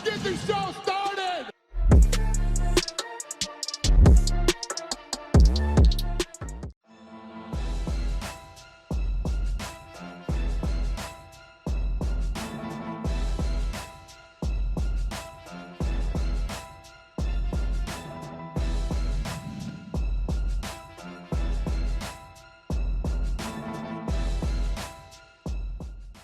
get the show started!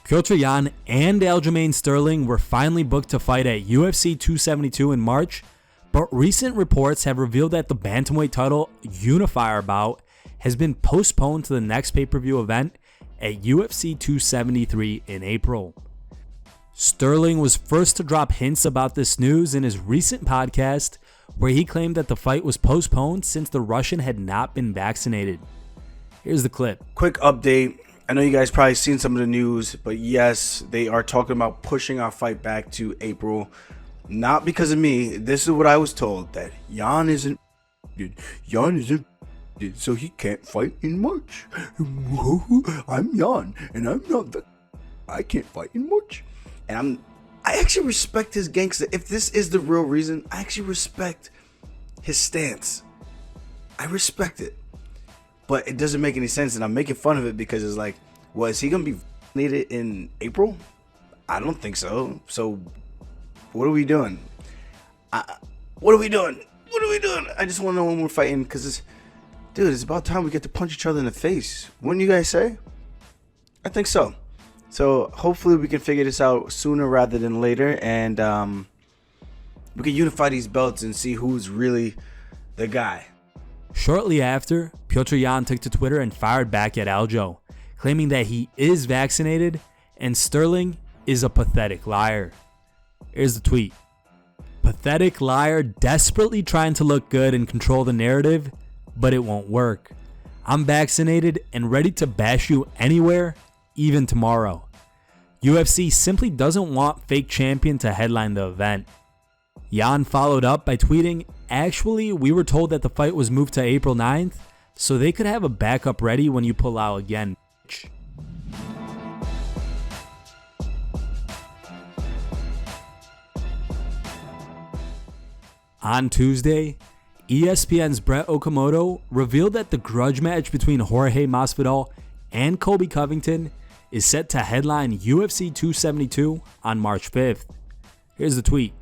Petr Yan and Aljamain Sterling were finally booked to fight at UFC 272 in March, but recent reports have revealed that the bantamweight title unifier bout has been postponed to the next pay-per-view event at UFC 273 in April. Sterling was first to drop hints about this news in his recent podcast, where he claimed that the fight was postponed since the Russian had not been vaccinated. Here's the clip. Quick update. I know you guys probably seen some of the news, but yes, they are talking about pushing our fight back to April. Not because of me. This is what I was told, that Yan isn't, so he can't fight in March. I'm Yan, and I'm not I can't fight in March. And I actually respect his gangster. If this is the real reason, I actually respect his stance. I respect it. But it doesn't make any sense, and I'm making fun of it because it's like, well, is he going to be vaccinated in April? I don't think so. So, what are we doing? What are we doing? I just want to know when we're fighting, because it's about time we get to punch each other in the face. Wouldn't you guys say? I think so. So, hopefully we can figure this out sooner rather than later, and we can unify these belts and see who's really the guy. Shortly after, Petr Yan took to Twitter and fired back at Aljo, claiming that he is vaccinated and Sterling is a pathetic liar. Here's the tweet. Pathetic liar desperately trying to look good and control the narrative, but it won't work. I'm vaccinated and ready to bash you anywhere, even tomorrow. UFC simply doesn't want fake champion to headline the event. Yan followed up by tweeting, actually, we were told that the fight was moved to April 9th, so they could have a backup ready when you pull out again. On Tuesday, ESPN's Brett Okamoto revealed that the grudge match between Jorge Masvidal and Colby Covington is set to headline UFC 272 on March 5th. Here's the tweet.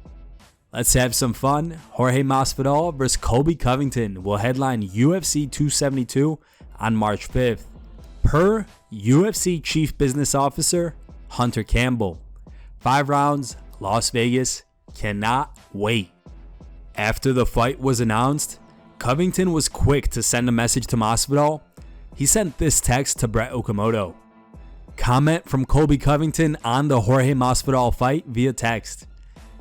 Let's have some fun. Jorge Masvidal vs. Colby Covington will headline UFC 272 on March 5th. Per UFC Chief Business Officer Hunter Campbell. 5 rounds, Las Vegas. Cannot wait. After the fight was announced, Covington was quick to send a message to Masvidal. He sent this text to Brett Okamoto. Comment from Colby Covington on the Jorge Masvidal fight via text.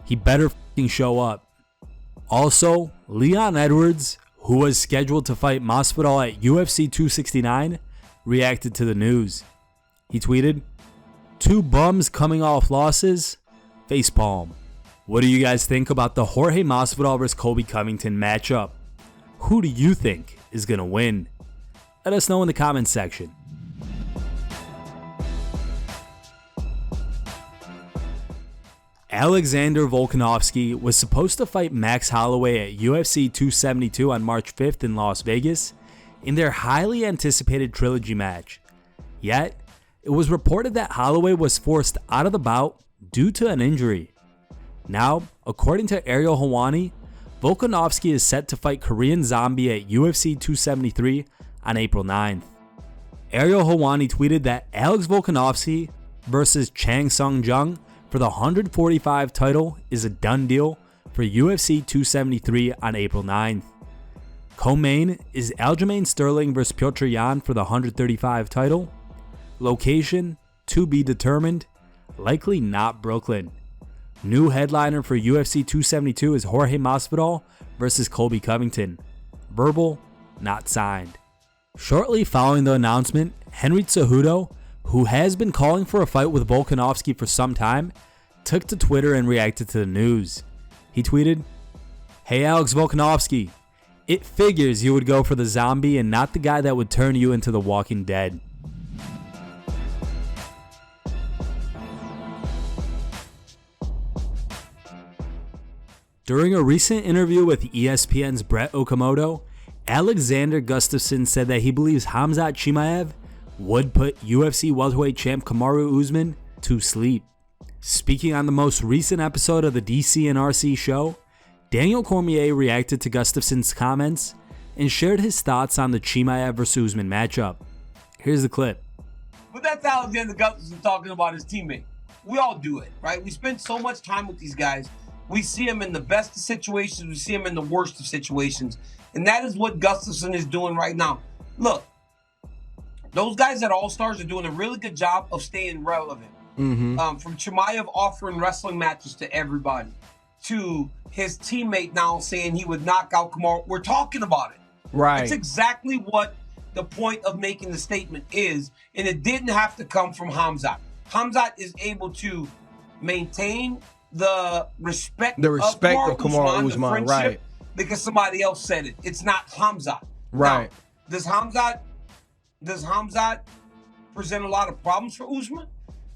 He better show up. Also, Leon Edwards, who was scheduled to fight Masvidal at UFC 269, reacted to the news. He tweeted, 2 bums coming off losses, facepalm. What do you guys think about the Jorge Masvidal vs. Colby Covington matchup? Who do you think is going to win? Let us know in the comments section. Alexander Volkanovski was supposed to fight Max Holloway at UFC 272 on March 5th in Las Vegas in their highly anticipated trilogy match. Yet, it was reported that Holloway was forced out of the bout due to an injury. Now, according to Ariel Helwani, Volkanovski is set to fight Korean Zombie at UFC 273 on April 9th. Ariel Helwani tweeted that Alex Volkanovski versus Chang Sung Jung for the 145 title is a done deal for UFC 273 on April 9th. Co-main is Aljamain Sterling vs. Petr Yan for the 135 title. Location to be determined, likely not Brooklyn. New headliner for UFC 272 is Jorge Masvidal versus Colby Covington. Verbal, not signed. Shortly following the announcement, Henry Cejudo, who has been calling for a fight with Volkanovski for some time, took to Twitter and reacted to the news. He tweeted, "Hey Alex Volkanovski, it figures you would go for the zombie and not the guy that would turn you into the Walking Dead." During a recent interview with ESPN's Brett Okamoto, Alexander Gustafsson said that he believes Khamzat Chimaev would put UFC welterweight champ Kamaru Usman to sleep. Speaking on the most recent episode of the DC and RC show, Daniel Cormier reacted to Gustafsson's comments and shared his thoughts on the Chimaev vs. Usman matchup. Here's the clip. But that's Alexander Gustafsson talking about his teammate. We all do it, right? We spend so much time with these guys. We see them in the best of situations. We see them in the worst of situations. And that is what Gustafsson is doing right now. Look, those guys at All-Stars are doing a really good job of staying relevant. From Chimaev offering wrestling matches to everybody, to his teammate now saying he would knock out Kamaru. We're talking about it. Right. That's exactly what the point of making the statement is, and it didn't have to come from Khamzat. Khamzat is able to maintain the respect of Kamaru Usman, right? Because somebody else said it. It's not Khamzat. Right. Now, does Khamzat present a lot of problems for Usman?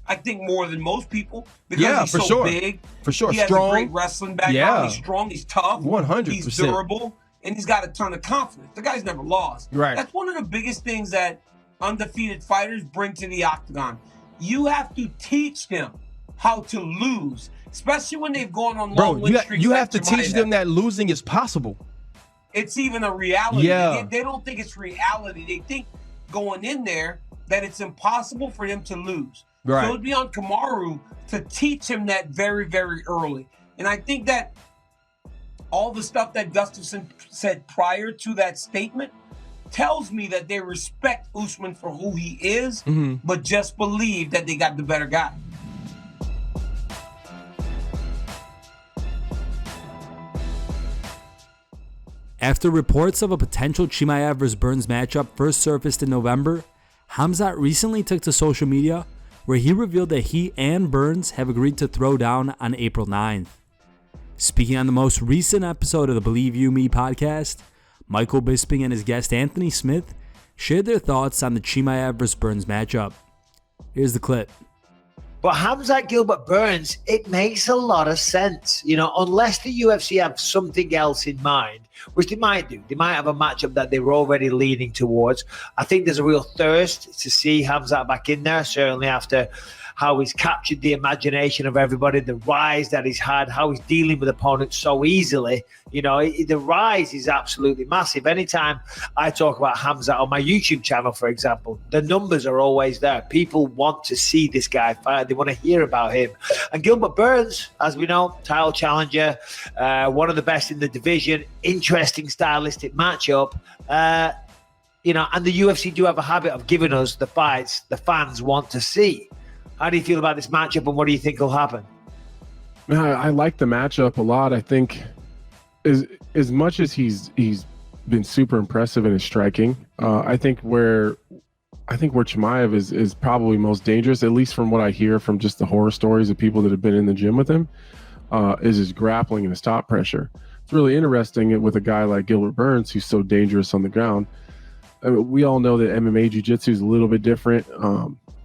I think more than most people, because he's so big. For sure. He strong. has a great wrestling background. He's strong. He's tough. 100%. He's durable. And he's got a ton of confidence. The guy's never lost. Right. That's one of the biggest things that undefeated fighters bring to the octagon. You have to teach them how to lose, especially when they've gone on long win streaks. You have to teach them that losing is possible. It's even a reality. Yeah. They don't think it's reality. They think going in there that it's impossible for him to lose. Right. So it would be on Kamaru to teach him that very, very early. And I think that all the stuff that Gustafsson said prior to that statement tells me that they respect Usman for who he is, but just believe that they got the better guy. After reports of a potential Chimaev vs. Burns matchup first surfaced in November, Khamzat recently took to social media where he revealed that he and Burns have agreed to throw down on April 9th. Speaking on the most recent episode of the Believe You Me podcast, Michael Bisping and his guest Anthony Smith shared their thoughts on the Chimaev vs. Burns matchup. Here's the clip. But Khamzat Gilbert Burns, it makes a lot of sense, unless the UFC have something else in mind, which they might do. They might have a matchup that they were already leaning towards. I think there's a real thirst to see Khamzat back in there, certainly after how he's captured the imagination of everybody, the rise that he's had, how he's dealing with opponents so easily. The rise is absolutely massive. Anytime I talk about Khamzat on my YouTube channel, for example, the numbers are always there. People want to see this guy fight. They want to hear about him. And Gilbert Burns, as we know, title challenger, one of the best in the division, interesting stylistic matchup. And the UFC do have a habit of giving us the fights the fans want to see. How do you feel about this matchup, and what do you think will happen? I like the matchup a lot. I think as much as he's been super impressive in his striking, I think where Chimaev is probably most dangerous, at least from what I hear from just the horror stories of people that have been in the gym with him, is his grappling and his top pressure. It's really interesting with a guy like Gilbert Burns, who's so dangerous on the ground. I mean, we all know that MMA jiu-jitsu is a little bit different.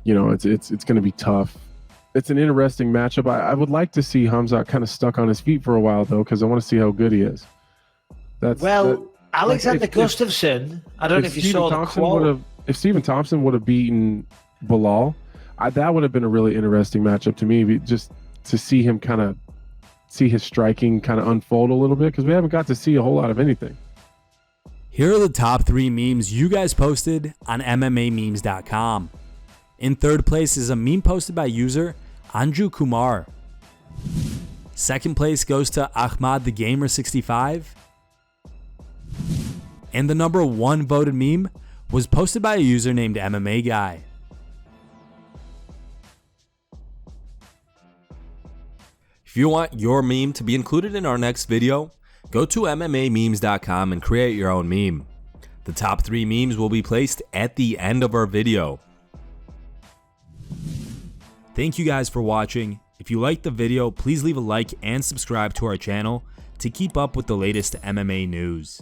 It's going to be tough. It's an interesting matchup. I would like to see Khamzat kind of stuck on his feet for a while, though, because I want to see how good he is. Alexander Gustafsson, I don't know if you saw the quote. If Stephen Thompson would have beaten Bilal, that would have been a really interesting matchup to me, just to see him see his striking kind of unfold a little bit, because we haven't got to see a whole lot of anything. Here are the top 3 memes you guys posted on MMAmemes.com. In third place is a meme posted by user Anju Kumar. Second place goes to Ahmad the Gamer 65. And the number 1 voted meme was posted by a user named MMA Guy. If you want your meme to be included in our next video, go to MMAmemes.com and create your own meme. The top 3 memes will be placed at the end of our video. Thank you guys for watching. If you liked the video, please leave a like and subscribe to our channel to keep up with the latest MMA news.